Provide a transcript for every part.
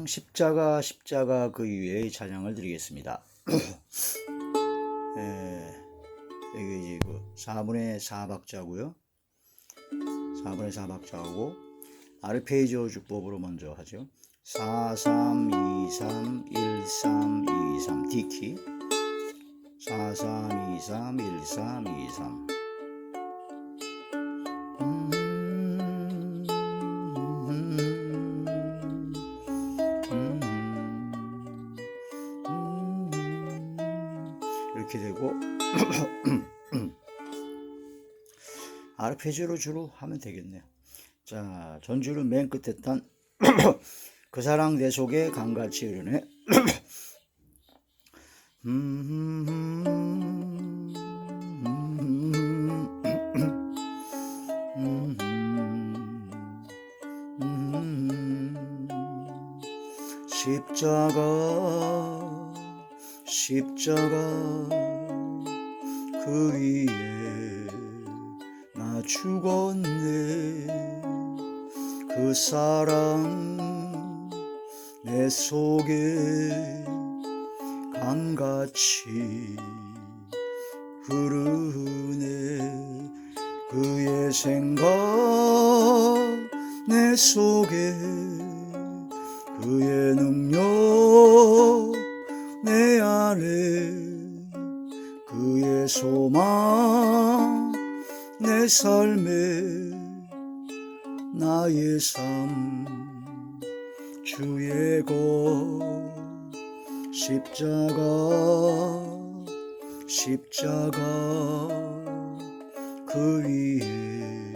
십자가 그 위에 찬양을 드리겠습니다. 여기 이제 그 4분의 4박자고요. 4분의 4박자하고 아르페지오 주법으로 먼저 하죠. 4, 3, 2, 3, 1, 3, 2, 3 D키 4, 3, 2, 3, 1, 3, 2, 3 이렇게 되고 아르페지오로 주로 하면 되겠네요. 자, 전주를 맨 끝에 딴 그 사랑 내 속에 강같이 흐르네. 십자가 그 위에 나 죽었네. 그 사랑 내 속에 강같이 흐르네. 그의 생각 내 속에 그의 능력 내 안에 그의 소망 내 삶에 나의 삶 주의 것 십자가 그 위에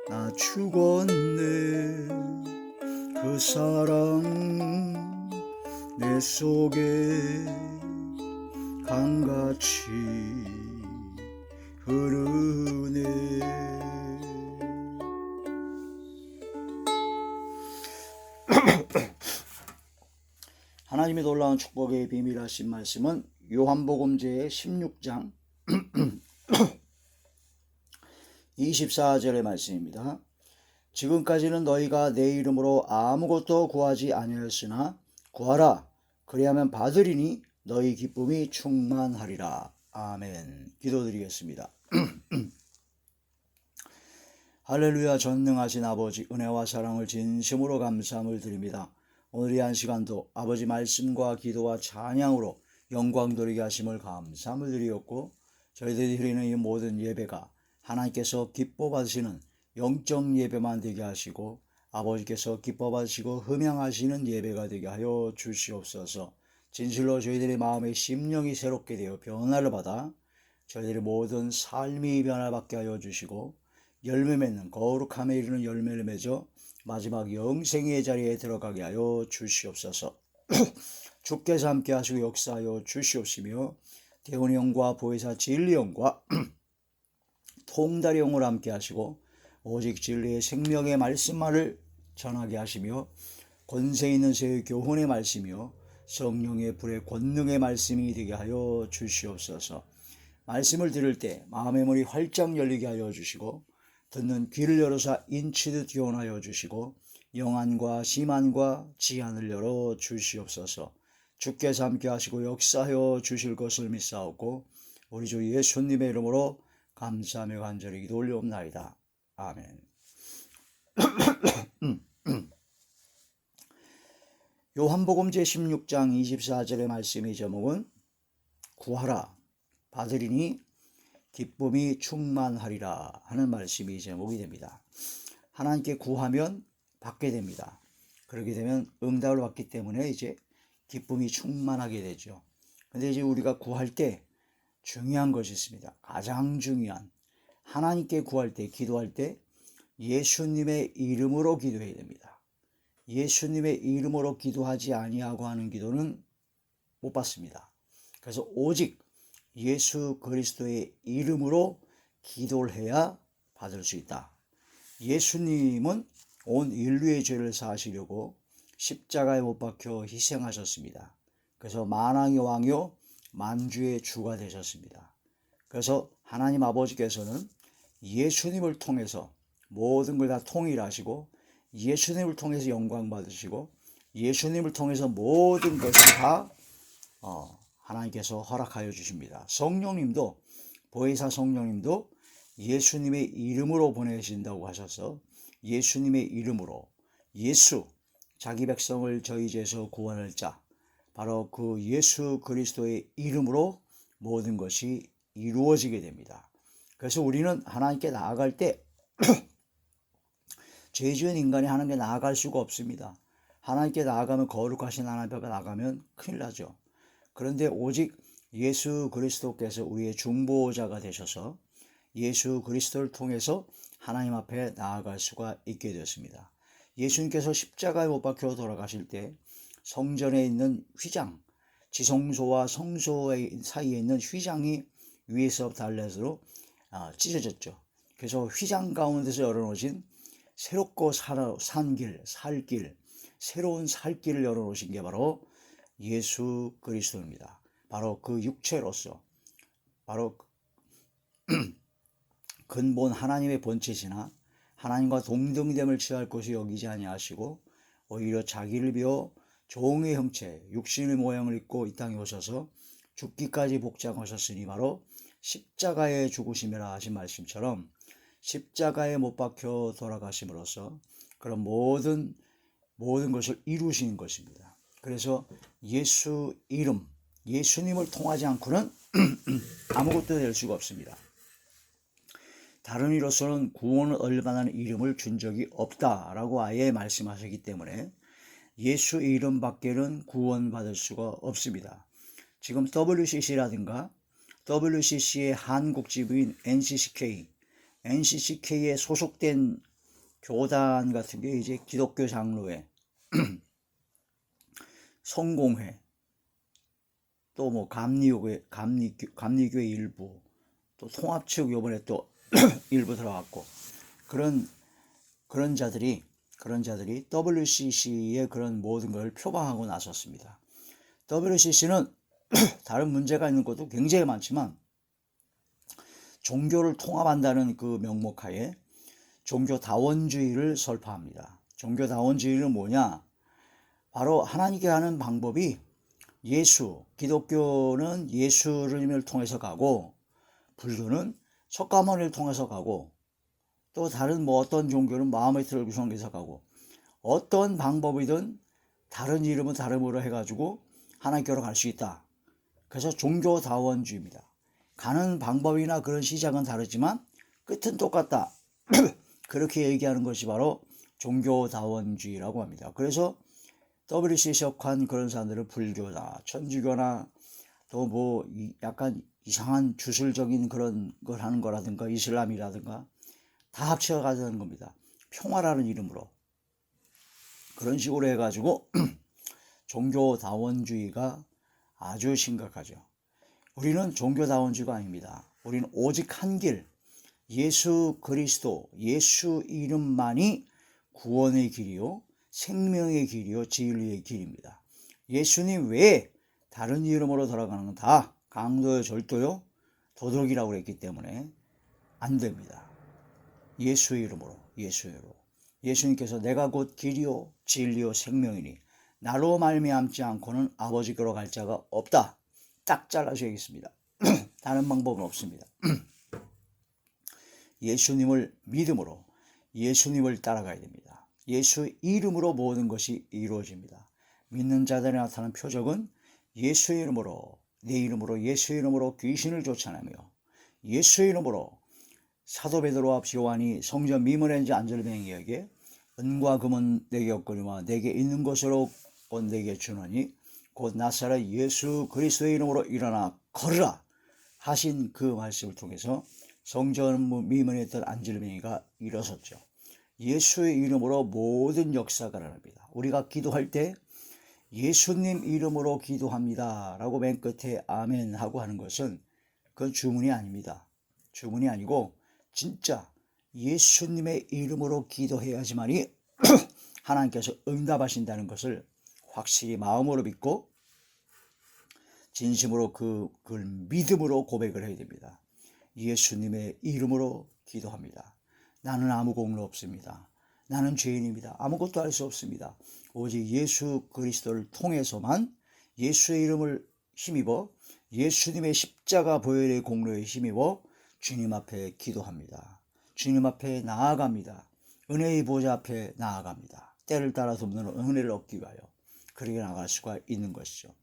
나 죽었네. 그 사랑 내 속에 강같이 흐르네. 하나님의 놀라운 축복의 비밀하신 말씀은 요한복음 제 16장 24절의 말씀입니다. 지금까지는 너희가 내 이름으로 아무것도 구하지 아니하였으나 구하라 그리하면 받으리니 너희 기쁨이 충만하리라. 아멘. 기도드리겠습니다. 할렐루야. 전능하신 아버지, 은혜와 사랑을 진심으로 감사함을 드립니다. 오늘 이 한 시간도 아버지 말씀과 기도와 찬양으로 영광 돌리게 하심을 감사함을 드리었고, 저희들이 드리는 이 모든 예배가 하나님께서 기뻐 받으시는 영적 예배만 되게 하시고 아버지께서 기뻐 받으시고 흠양하시는 예배가 되게 하여 주시옵소서. 진실로 저희들의 마음의 심령이 새롭게 되어 변화를 받아 저희들의 모든 삶이 변화받게 하여 주시고 열매 맺는 거룩함에 이르는 열매를 맺어 마지막 영생의 자리에 들어가게 하여 주시옵소서. 주께서 함께 하시고 역사하여 주시옵시며 대원의 영과 보혜사 진리 영과 통달의 영으로 함께 하시고 오직 진리의 생명의 말씀만을 전하게 하시며 권세 있는 새의 교훈의 말씀이요 성령의 불의 권능의 말씀이 되게 하여 주시옵소서. 말씀을 들을 때 마음의 문이 활짝 열리게 하여 주시고 듣는 귀를 열어서 인치듯 교훈하여 주시고 영안과 심안과 지안을 열어 주시옵소서. 주께서 함께 하시고 역사하여 주실 것을 믿사옵고 우리 주 예수님의 이름으로 감사하며 간절히 기도 올려옵나이다. 아멘. 요한복음 제16장 24절의 말씀의 제목은 구하라 받으리니 기쁨이 충만하리라 하는 말씀이 제목이 됩니다. 하나님께 구하면 받게 됩니다. 그렇게 되면 응답을 받기 때문에 이제 기쁨이 충만하게 되죠. 근데 이제 우리가 구할 때 중요한 것이 있습니다. 가장 중요한 하나님께 구할 때 기도할 때 예수님의 이름으로 기도해야 됩니다. 예수님의 이름으로 기도하지 아니하고 하는 기도는 못 받습니다. 그래서 오직 예수 그리스도의 이름으로 기도를 해야 받을 수 있다. 예수님은 온 인류의 죄를 사하시려고 십자가에 못 박혀 희생하셨습니다. 그래서 만왕의 왕이요 만주의 주가 되셨습니다. 그래서 하나님 아버지께서는 예수님을 통해서 모든 걸 다 통일하시고 예수님을 통해서 영광 받으시고 예수님을 통해서 모든 것이 다 하나님께서 허락하여 주십니다. 성령님도, 보혜사 성령님도 예수님의 이름으로 보내신다고 하셔서 예수님의 이름으로, 예수, 자기 백성을 저희 죄에서 구원할 자, 바로 그 예수 그리스도의 이름으로 모든 것이 이루어지게 됩니다. 그래서 우리는 하나님께 나아갈 때 죄 지은 인간이 하나님께 나아갈 수가 없습니다. 하나님께 나아가면, 거룩하신 하나님 앞에 나가면 큰일 나죠. 그런데 오직 예수 그리스도께서 우리의 중보자가 되셔서 예수 그리스도를 통해서 하나님 앞에 나아갈 수가 있게 되었습니다. 예수님께서 십자가에 못 박혀 돌아가실 때 성전에 있는 휘장, 지성소와 성소 사이에 있는 휘장이 위에서부터 아래로 찢어졌죠. 그래서 휘장 가운데서 열어놓으신 새롭고 산 길, 살 길, 새로운 살 길을 열어놓으신 게 바로 예수 그리스도입니다. 바로 그 육체로서, 바로 근본 하나님의 본체시나 하나님과 동등됨을 취할 것이 여기지 아니하시고 오히려 자기를 비워 종의 형체, 육신의 모양을 입고 이 땅에 오셔서 죽기까지 복장하셨으니 바로 십자가에 죽으심이라 하신 말씀처럼 십자가에 못 박혀 돌아가심으로써 그런 모든 것을 이루시는 것입니다. 그래서 예수 이름, 예수님을 통하지 않고는 아무것도 될 수가 없습니다. 다른 이로서는 구원을 얻을만한 이름을 준 적이 없다라고 아예 말씀하셨기 때문에 예수 이름 밖에는 구원받을 수가 없습니다. 지금 WCC라든가 WCC의 한국 지부인 NCCK에 소속된 교단 같은 게 이제 기독교 장로회, 성공회, 또 뭐 감리교회 일부, 또 통합 측 요번에 또 일부 들어갔고, 그런 자들이 WCC의 그런 모든 걸 표방하고 나섰습니다. WCC는 다른 문제가 있는 것도 굉장히 많지만 종교를 통합한다는 그 명목하에 종교다원주의를 설파합니다. 종교다원주의는 뭐냐? 바로 하나님께 가는 방법이 기독교는 예수님을 통해서 가고, 불교는 석가모니를 통해서 가고, 또 다른 뭐 어떤 종교는 마호메트를 구성해서 가고, 어떤 방법이든 다른 이름은 다름으로 해가지고 하나님께로 갈 수 있다. 그래서 종교다원주의입니다. 가는 방법이나 그런 시작은 다르지만 끝은 똑같다. 그렇게 얘기하는 것이 바로 종교다원주의라고 합니다. 그래서 WCC에 속한 그런 사람들은 불교나 천주교나 또 뭐 약간 이상한 주술적인 그런 걸 하는 거라든가 이슬람이라든가 다 합쳐가자는 겁니다. 평화라는 이름으로 그런 식으로 해가지고 종교다원주의가 아주 심각하죠. 우리는 종교다원주의가 아닙니다. 우리는 오직 한 길, 예수 그리스도, 예수 이름만이 구원의 길이요, 생명의 길이요, 진리의 길입니다. 예수님 외에 다른 이름으로 돌아가는 건 다 강도요, 절도요, 도둑이라고 그랬기 때문에 안 됩니다. 예수의 이름으로, 예수님께서 내가 곧 길이요, 진리요, 생명이니 나로 말미암지 않고는 아버지께로 갈 자가 없다. 딱 잘라서 얘기했습니다. 다른 방법은 없습니다. 예수님을 믿음으로 예수님을 따라가야 됩니다. 예수 이름으로 모든 것이 이루어집니다. 믿는 자들에 나타나는 표적은 예수의 이름으로, 내 이름으로, 예수의 이름으로 귀신을 쫓아내며, 예수의 이름으로 사도 베드로와 요한이 성전 미문에 있는 안절뱅이에게 은과 금은 내게 없거니와 내게 있는 것으로 곧 내게 주노니 곧 나사렛 예수 그리스도의 이름으로 일어나 걸으라 하신 그 말씀을 통해서 성전 미문에 있던 안절뱅이가 일어섰죠. 예수의 이름으로 모든 역사가 일어납니다. 우리가 기도할 때 예수님 이름으로 기도합니다 라고 맨 끝에 아멘 하고 하는 것은 그건 주문이 아닙니다. 주문이 아니고 진짜 예수님의 이름으로 기도해야지만이 하나님께서 응답하신다는 것을 확실히 마음으로 믿고 진심으로 그걸 믿음으로 고백을 해야 됩니다. 예수님의 이름으로 기도합니다. 나는 아무 공로 없습니다. 나는 죄인입니다. 아무것도 할 수 없습니다. 오직 예수 그리스도를 통해서만 예수의 이름을 힘입어 예수님의 십자가 보혈의 공로에 힘입어 주님 앞에 기도합니다. 주님 앞에 나아갑니다. 은혜의 보좌 앞에 나아갑니다. 때를 따라 돕는 은혜를 얻기 위하여 그렇게 나갈 수가 있는 것이죠.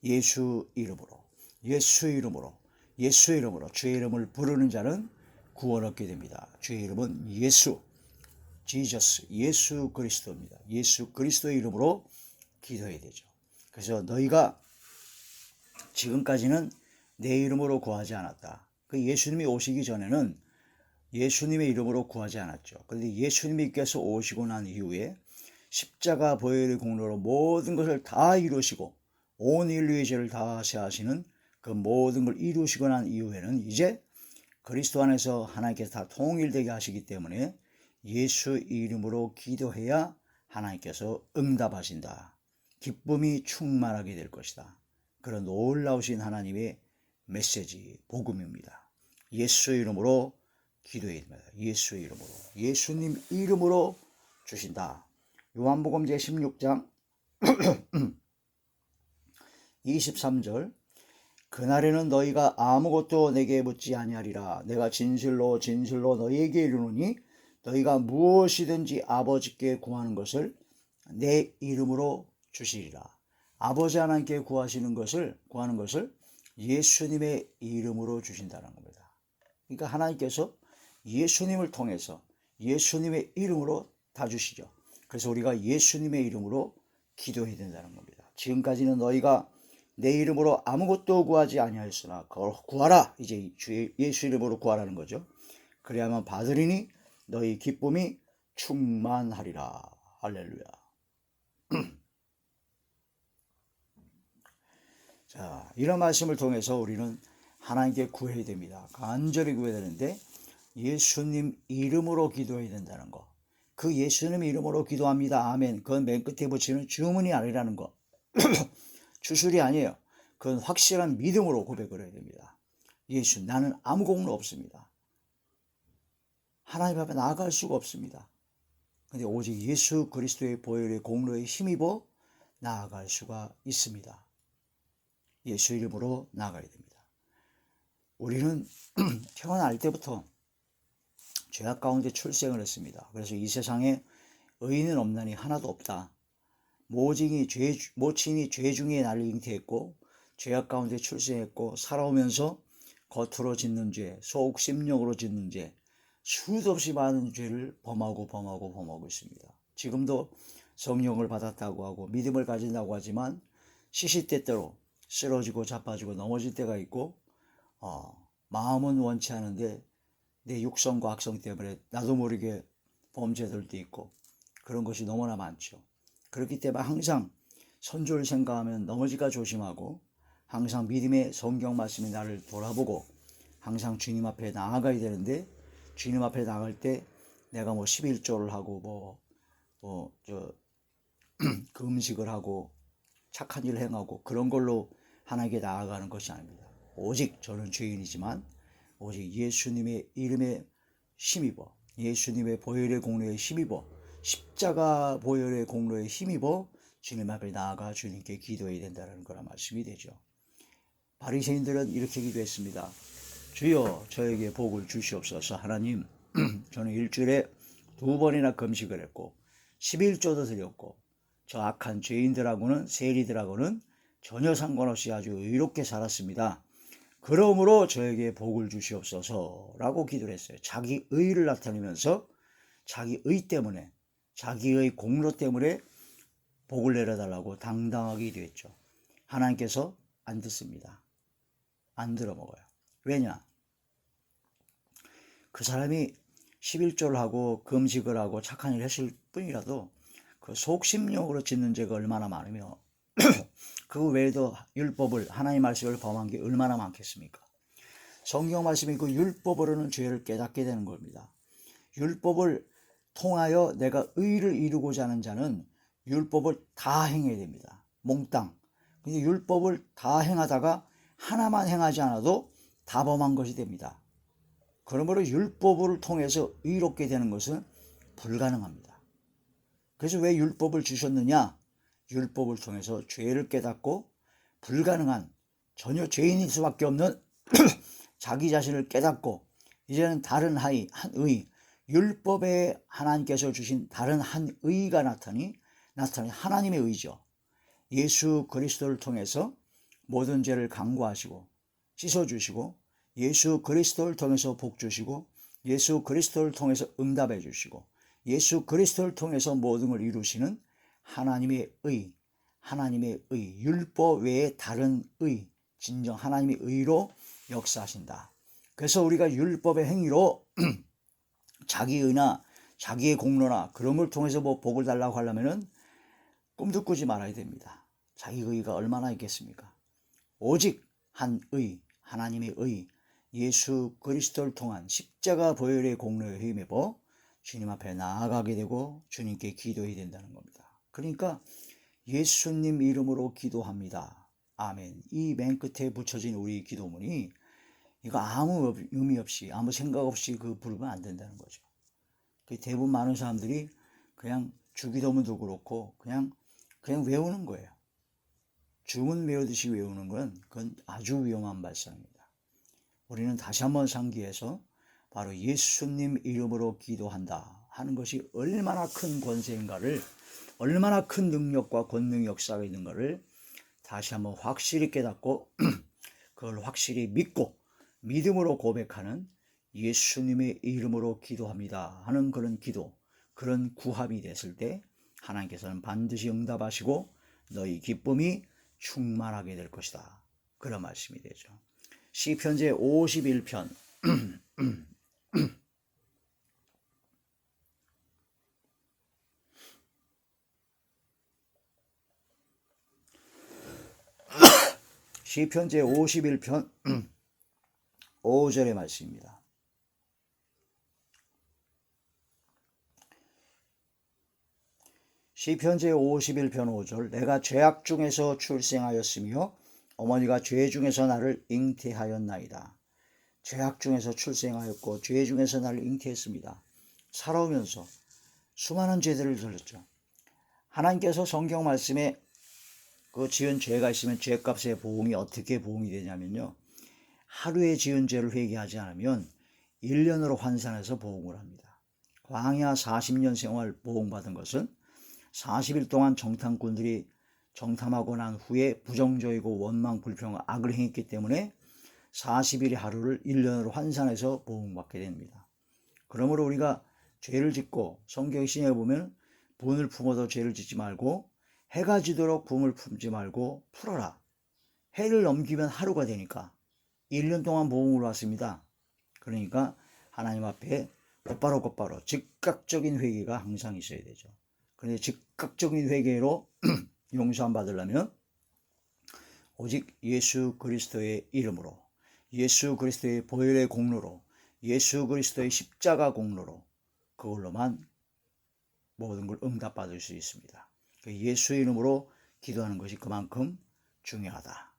예수 이름으로 예수의 이름으로 예수의 이름으로 주의 이름을 부르는 자는 구원 얻게 됩니다. 주의 이름은 예수, 지저스, 예수 그리스도입니다. 예수 그리스도의 이름으로 기도해야 되죠. 그래서 너희가 지금까지는 내 이름으로 구하지 않았다. 그 예수님이 오시기 전에는 예수님의 이름으로 구하지 않았죠. 그런데 예수님께서 오시고 난 이후에 십자가 보혈의 공로로 모든 것을 다 이루시고 온 인류의 죄를 다 사하시는 그 모든 걸 이루시고 난 이후에는 이제 그리스도 안에서 하나님께서 다 통일되게 하시기 때문에 예수 이름으로 기도해야 하나님께서 응답하신다. 기쁨이 충만하게 될 것이다. 그런 놀라우신 하나님의 메시지, 복음입니다. 예수 이름으로 기도해야 됩니다. 예수 이름으로. 예수님 이름으로 주신다. 요한복음 제16장 23절 그날에는 너희가 아무것도 내게 묻지 아니하리라. 내가 진실로 진실로 너희에게 이르노니 너희가 무엇이든지 아버지께 구하는 것을 내 이름으로 주시리라. 아버지 하나님께 구하는 것을 예수님의 이름으로 주신다는 겁니다. 그러니까 하나님께서 예수님을 통해서 예수님의 이름으로 다 주시죠. 그래서 우리가 예수님의 이름으로 기도해야 된다는 겁니다. 지금까지는 너희가 내 이름으로 아무것도 구하지 아니하였으나 그걸 구하라. 이제 예수 이름으로 구하라는 거죠. 그래야만 받으리니 너희 기쁨이 충만하리라. 할렐루야. 자, 이런 말씀을 통해서 우리는 하나님께 구해야 됩니다. 간절히 구해야 되는데 예수님 이름으로 기도해야 된다는 거. 그 예수님 이름으로 기도합니다. 아멘. 그건 맨 끝에 붙이는 주문이 아니라는 거. 추술이 아니에요. 그건 확실한 믿음으로 고백을 해야 됩니다. 예수, 나는 아무 공로 없습니다. 하나님 앞에 나아갈 수가 없습니다. 근데 오직 예수 그리스도의 보혈의 공로에 힘입어 나아갈 수가 있습니다. 예수 이름으로 나아가야 됩니다. 우리는 태어날 때부터 죄악 가운데 출생을 했습니다. 그래서 이 세상에 의인은 없나니 하나도 없다. 모친이 죄 중에 나를 잉태했고 죄악 가운데 출생했고 살아오면서 겉으로 짓는 죄, 속 심령으로 짓는 죄, 수도 없이 많은 죄를 범하고 있습니다. 지금도 성령을 받았다고 하고 믿음을 가진다고 하지만 시시때때로 쓰러지고 자빠지고 넘어질 때가 있고 마음은 원치 않은데 내 육성과 악성 때문에 나도 모르게 범죄들도 있고 그런 것이 너무나 많죠. 그렇기 때문에 항상 선조를 생각하면 넘어질까 조심하고 항상 믿음의 성경 말씀이 나를 돌아보고 항상 주님 앞에 나아가야 되는데 주님 앞에 나갈 때 내가 11조를 하고 금식을 하고 착한 일을 행하고 그런 걸로 하나님께 나아가는 것이 아닙니다. 오직 저는 죄인이지만 오직 예수님의 이름에 힘입어 예수님의 보혈의 공로에 힘입어 십자가 보혈의 공로에 힘입어 주님 앞에 나아가 주님께 기도해야 된다는 거란 말씀이 되죠. 바리새인들은 이렇게 기도했습니다. 주여 저에게 복을 주시옵소서. 하나님 저는 일주일에 2번이나 금식을 했고 11조도 드렸고 저 악한 죄인들하고는 세리들하고는 전혀 상관없이 아주 의롭게 살았습니다. 그러므로 저에게 복을 주시옵소서 라고 기도를 했어요. 자기 의를 나타내면서 자기 의 때문에 자기의 공로 때문에 복을 내려달라고 당당하게 기도했죠. 하나님께서 안 듣습니다. 안 들어먹어요. 왜냐? 그 사람이 11조를 하고 금식을 하고 착한 일을 했을 뿐이라도 그 속심령으로 짓는 죄가 얼마나 많으며 그 외에도 율법을 하나님의 말씀을 범한 게 얼마나 많겠습니까? 성경 말씀이 그 율법으로는 죄를 깨닫게 되는 겁니다. 율법을 통하여 내가 의를 이루고자 하는 자는 율법을 다 행해야 됩니다. 몽땅. 근데 율법을 다 행하다가 하나만 행하지 않아도 다 범한 것이 됩니다. 그러므로 율법을 통해서 의롭게 되는 것은 불가능합니다. 그래서 왜 율법을 주셨느냐? 율법을 통해서 죄를 깨닫고 불가능한, 전혀 죄인일 수밖에 없는 자기 자신을 깨닫고 이제는 다른 한 의, 율법에 하나님께서 주신 다른 한 의가 나타나니 하나님의 의죠. 예수 그리스도를 통해서 모든 죄를 강구하시고 씻어주시고, 예수 그리스도를 통해서 복 주시고, 예수 그리스도를 통해서 응답해 주시고, 예수 그리스도를 통해서 모든 걸 이루시는 하나님의 의, 율법 외에 다른 의, 진정 하나님의 의로 역사하신다. 그래서 우리가 율법의 행위로 자기의나 자기의 공로나 그런 걸 통해서 뭐 복을 달라고 하려면은 꿈도 꾸지 말아야 됩니다. 자기 의가 얼마나 있겠습니까? 오직 한 의, 하나님의 의, 예수 그리스도를 통한 십자가 보혈의 공로에 힘입어 주님 앞에 나아가게 되고 주님께 기도해야 된다는 겁니다. 그러니까 예수님 이름으로 기도합니다. 아멘. 이 맨 끝에 붙여진 우리 기도문이 이거 아무 의미 없이, 아무 생각 없이 부르면 안 된다는 거죠. 대부분 많은 사람들이 그냥 주기도문도 그렇고 그냥 외우는 거예요. 주문 외우듯이 외우는 건 그건 아주 위험한 발상입니다. 우리는 다시 한번 상기해서 바로 예수님 이름으로 기도한다 하는 것이 얼마나 큰 권세인가를, 얼마나 큰 능력과 권능 역사가 있는가를 다시 한번 확실히 깨닫고 그걸 확실히 믿고 믿음으로 고백하는 예수님의 이름으로 기도합니다 하는 그런 기도, 그런 구함이 됐을 때 하나님께서는 반드시 응답하시고 너희 기쁨이 충만하게 될 것이다. 그런 말씀이 되죠. 시편 제 51편 시편 제 51편 5절의 말씀입니다. 시편 제 51편 5절 내가 죄악 중에서 출생하였으며 어머니가 죄 중에서 나를 잉태하였나이다. 죄악 중에서 출생하였고 죄 중에서 나를 잉태했습니다. 살아오면서 수많은 죄들을 저질렀죠. 하나님께서 성경 말씀에 그 지은 죄가 있으면 죄값의 보응이 어떻게 보응이 되냐면요, 하루에 지은 죄를 회개하지 않으면 1년으로 환산해서 보응을 합니다. 광야 40년 생활 보응받은 것은 40일 동안 정탐꾼들이 정탐하고 난 후에 부정적이고 원망, 불평, 악을 행했기 때문에 40일의 하루를 1년으로 환산해서 보응받게 됩니다. 그러므로 우리가 죄를 짓고 성경 신약에 보면 분을 품어도 죄를 짓지 말고 해가 지도록 분을 품지 말고 풀어라. 해를 넘기면 하루가 되니까 1년 동안 보응으로 왔습니다. 그러니까 하나님 앞에 곧바로 즉각적인 회개가 항상 있어야 되죠. 그런데 즉각적인 회개로 용서함 받으려면 오직 예수 그리스도의 이름으로, 예수 그리스도의 보혈의 공로로, 예수 그리스도의 십자가 공로로 그걸로만 모든 걸 응답받을 수 있습니다. 예수의 이름으로 기도하는 것이 그만큼 중요하다.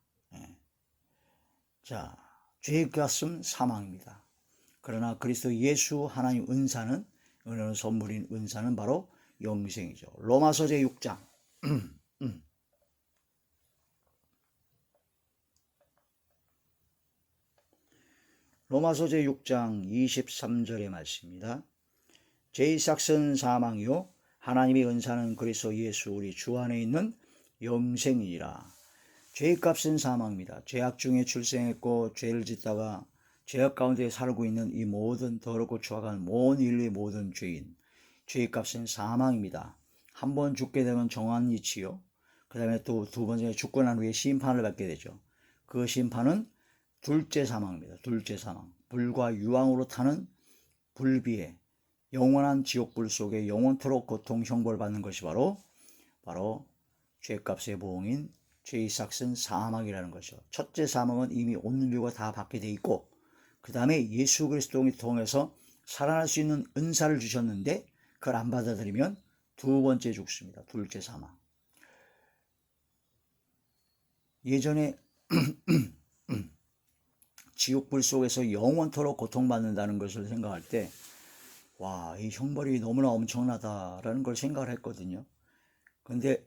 자, 죄의 값은 사망입니다. 그러나 그리스도 예수 하나님 은사는, 은혜의 선물인 은사는 바로 영생이죠. 로마서 제 6장 로마서 제 6장 23절의 말씀입니다. 죄의 삭은 사망이요 하나님의 은사는 그리스도 예수 우리 주 안에 있는 영생이니라. 죄의 값은 사망입니다. 죄악 중에 출생했고 죄를 짓다가 죄악 가운데 살고 있는 이 모든 더럽고 추악한 온 인류의 모든 죄인, 죄의 값은 사망입니다. 한 번 죽게 되면 정한 이치요, 그 다음에 또 두 번째 죽고 난 후에 심판을 받게 되죠. 그 심판은 둘째 사망입니다. 둘째 사망, 불과 유황으로 타는 불비에 영원한 지옥불 속에 영원토록 고통 형벌 받는 것이 바로 죄값의 보응인 죄의 삭은 사망이라는 것이죠. 첫째 사망은 이미 온 인류가 다 받게 돼 있고, 그 다음에 예수 그리스도를 통해서 살아날 수 있는 은사를 주셨는데 그걸 안 받아들이면 두 번째 죽습니다. 둘째 사망. 예전에 지옥불 속에서 영원토록 고통받는다는 것을 생각할 때 와, 이 형벌이 너무나 엄청나다라는 걸 생각을 했거든요. 근데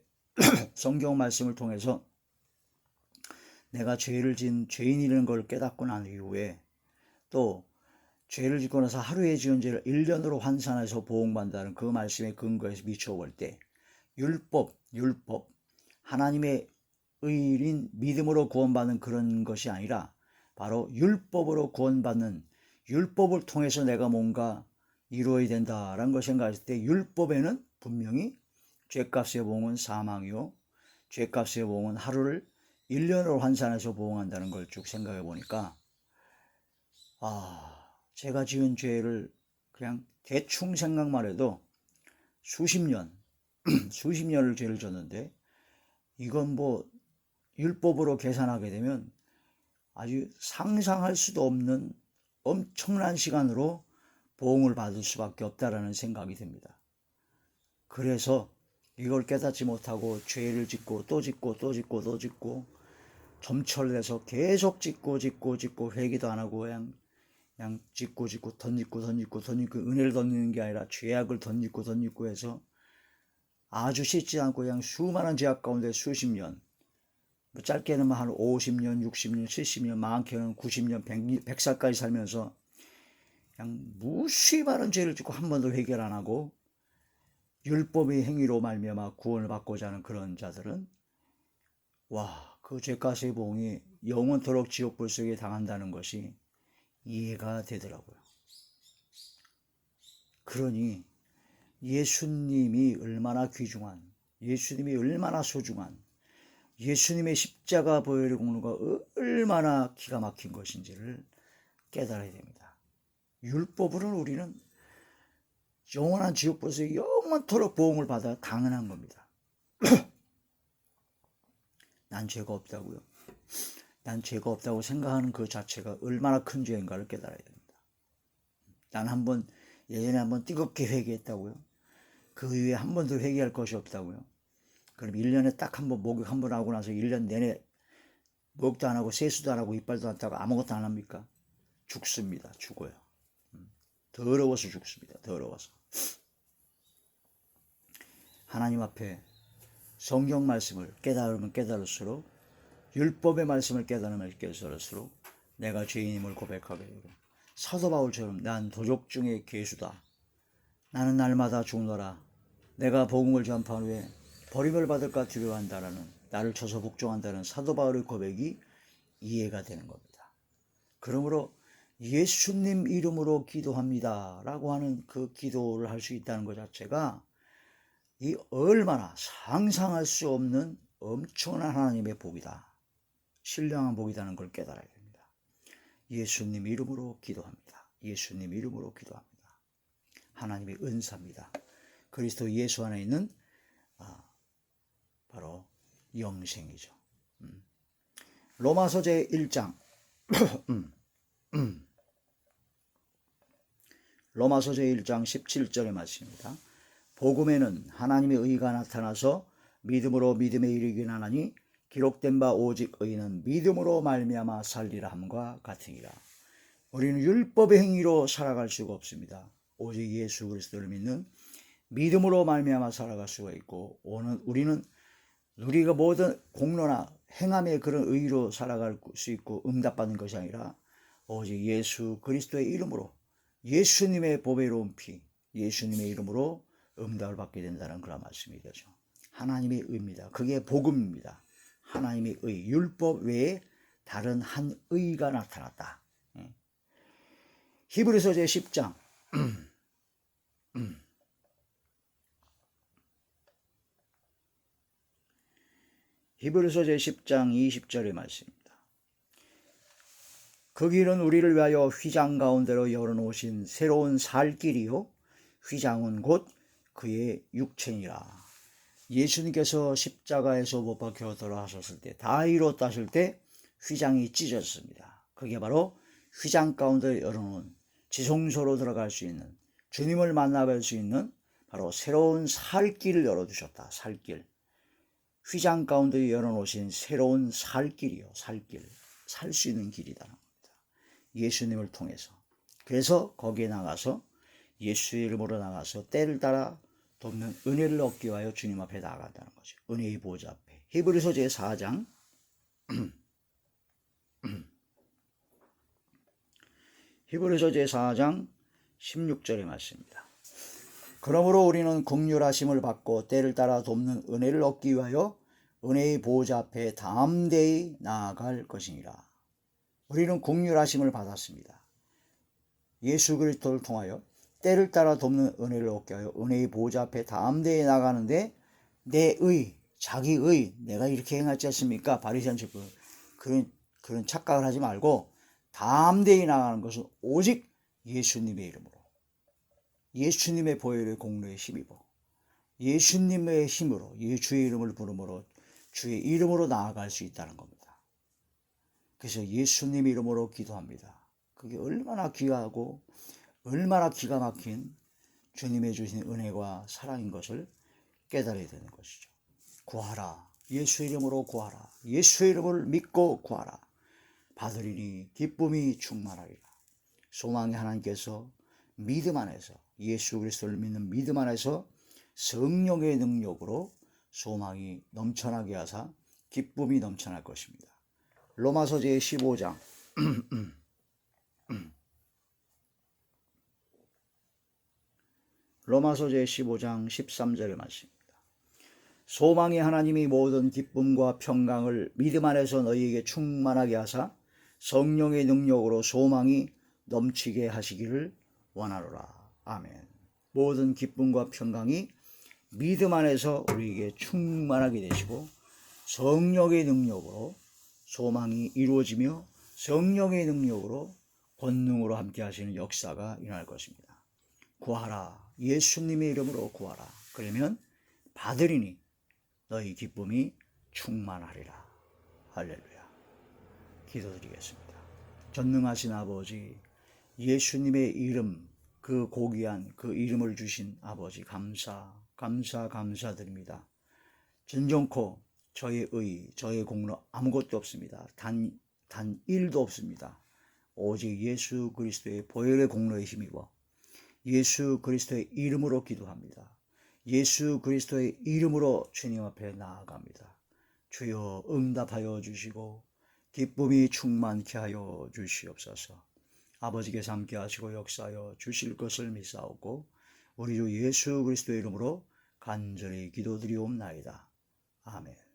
성경 말씀을 통해서 내가 죄를 진 죄인이라는 걸 깨닫고 난 이후에 또 죄를 짓고 나서 하루에 지은 죄를 1년으로 환산해서 보응받는다는 그 말씀의 근거에서 비춰볼 때 율법, 하나님의 의인 믿음으로 구원받는 그런 것이 아니라 바로 율법으로 구원받는, 율법을 통해서 내가 뭔가 이루어야 된다라는 걸 생각했을 때 율법에는 분명히 죄값의 보응은 사망이요, 죄값의 보응은 하루를 1년으로 환산해서 보응한다는 걸 쭉 생각해 보니까 제가 지은 죄를 그냥 대충 생각만 해도 수십 년을 죄를 졌는데 이건 뭐 율법으로 계산하게 되면 아주 상상할 수도 없는 엄청난 시간으로 보응을 받을 수밖에 없다라는 생각이 듭니다. 그래서 이걸 깨닫지 못하고 죄를 짓고 또 짓고 점철해서 계속 짓고 회개도 안 하고 그냥 짓고 던지고 은혜를 던지는 게 아니라 죄악을 던지고 해서 아주 씻지 않고 그냥 수많은 죄악 가운데 수십 년, 짧게는 한 50년, 60년, 70년, 많게는 90년, 100살까지 살면서 그냥 무수히 많은 죄를 짓고 한 번도 회개를 안 하고 율법의 행위로 말미암아 구원을 받고자 하는 그런 자들은 그 죄값의 보응이 영원토록 지옥불 속에 당한다는 것이 이해가 되더라고요. 그러니 예수님이 얼마나 귀중한, 예수님이 얼마나 소중한, 예수님의 십자가 보혈의 공로가 얼마나 기가 막힌 것인지를 깨달아야 됩니다. 율법으로는 우리는 영원한 지옥불에서 영원토록 보응을 받아 당연한 겁니다. 난 죄가 없다고요. 난 죄가 없다고 생각하는 그 자체가 얼마나 큰 죄인가를 깨달아야 됩니다. 난 예전에 한번 뜨겁게 회개했다고요. 그 이후에 한 번도 회개할 것이 없다고요. 그럼 1년에 딱 한 번 목욕 한 번 하고 나서 1년 내내 목욕도 안 하고 세수도 안 하고 이빨도 안 닦고 아무것도 안 합니까? 죽습니다. 죽어요. 더러워서 죽습니다. 더러워서. 하나님 앞에 성경 말씀을 깨달으면 깨달을수록, 율법의 말씀을 깨달으면 깨달을수록 내가 죄인임을 고백하게 되고, 사도 바울처럼 난 도적 중의 괴수다. 나는 날마다 죽노라. 내가 복음을 전파한 후에 버림을 받을까 두려워한다라는, 나를 쳐서 복종한다는 사도 바울의 고백이 이해가 되는 겁니다. 그러므로 예수님 이름으로 기도합니다 라고 하는 그 기도를 할 수 있다는 것 자체가 이 얼마나 상상할 수 없는 엄청난 하나님의 복이다, 신령한 복이라는 걸 깨달아야 됩니다. 예수님 이름으로 기도합니다. 예수님 이름으로 기도합니다. 하나님의 은사입니다. 그리스도 예수 안에 있는 바로 영생이죠. 로마서 제1장 로마서 제1장 17절의 말씀입니다. 복음에는 하나님의 의가 나타나서 믿음으로 믿음에 이르긴 하나니 기록된 바 오직 의인은 믿음으로 말미암아 살리라 함과 같으니라. 우리는 율법의 행위로 살아갈 수가 없습니다. 오직 예수 그리스도를 믿는 믿음으로 말미암아 살아갈 수가 있고, 우리는 우리가 모든 공로나 행함의 그런 의로 살아갈 수 있고 응답받는 것이 아니라 오직 예수 그리스도의 이름으로, 예수님의 보배로운 피, 예수님의 이름으로 응답을 받게 된다는 그런 말씀이 되죠. 하나님의 의입니다. 그게 복음입니다. 하나님의 의, 율법 외에 다른 한 의가 나타났다. 히브리서 제10장 히브리서 제10장 20절의 말씀입니다. 그 길은 우리를 위하여 휘장 가운데로 열어놓으신 새로운 살 길이요, 휘장은 곧 그의 육체니라. 예수님께서 십자가에서 못 박혀 돌아가셨을 때, 다 이뤘다 하실 때 휘장이 찢어졌습니다. 그게 바로 휘장 가운데 열어놓은, 지성소로 들어갈 수 있는, 주님을 만나뵐 수 있는 바로 새로운 살길을 열어주셨다. 살길. 휘장 가운데 열어놓으신 새로운 살길이요. 살길. 살 수 있는 길이다. 예수님을 통해서. 그래서 거기에 나가서 예수의 이름으로 나가서 때를 따라 돕는 은혜를 얻기 위하여 주님 앞에 나아간다는 거죠. 은혜의 보좌 앞에. 히브리서 제4장 히브리서 제4장 16절의 말씀입니다. 그러므로 우리는 긍휼하심을 받고 때를 따라 돕는 은혜를 얻기 위하여 은혜의 보좌 앞에 담대히 나아갈 것이니라. 우리는 긍휼하심을 받았습니다. 예수 그리스도를 통하여 때를 따라 돕는 은혜를 얻게 하여 은혜의 보좌 앞에 담대히 나가는데 내 의, 자기의, 내가 이렇게 행하지 않습니까? 바리새인처럼 그런 착각을 하지 말고 담대히 나가는 것은 오직 예수님의 이름으로, 예수님의 보혈의 공로에 힘입어 예수님의 힘으로, 주의 이름을 부름으로 주의 이름으로 나아갈 수 있다는 겁니다. 그래서 예수님 이름으로 기도합니다. 그게 얼마나 귀하고 얼마나 기가 막힌 주님의 주신 은혜와 사랑인 것을 깨달아야 되는 것이죠. 구하라. 예수 이름으로 구하라. 예수의 이름을 믿고 구하라. 받으리니 기쁨이 충만하리라. 소망의 하나님께서 믿음 안에서, 예수 그리스도를 믿는 믿음 안에서 성령의 능력으로 소망이 넘쳐나게 하사 기쁨이 넘쳐날 것입니다. 로마서 제15장 로마서 제15장 13절의 말씀입니다. 소망의 하나님이 모든 기쁨과 평강을 믿음 안에서 너희에게 충만하게 하사 성령의 능력으로 소망이 넘치게 하시기를 원하노라. 아멘. 모든 기쁨과 평강이 믿음 안에서 우리에게 충만하게 되시고 성령의 능력으로 소망이 이루어지며 성령의 능력으로 권능으로 함께 하시는 역사가 일어날 것입니다. 구하라. 예수님의 이름으로 구하라. 그러면 받으리니 너희 기쁨이 충만하리라. 할렐루야. 기도드리겠습니다. 전능하신 아버지, 예수님의 이름, 그 고귀한 그 이름을 주신 아버지 감사드립니다. 진정코 저의 의, 저의 공로 아무것도 없습니다. 단 1도 없습니다. 오직 예수 그리스도의 보혈의 공로에 힘입어 예수 그리스도의 이름으로 기도합니다. 예수 그리스도의 이름으로 주님 앞에 나아갑니다. 주여 응답하여 주시고 기쁨이 충만케 하여 주시옵소서. 아버지께서 함께 하시고 역사하여 주실 것을 믿사오고 우리 주 예수 그리스도의 이름으로 간절히 기도드리옵나이다. 아멘.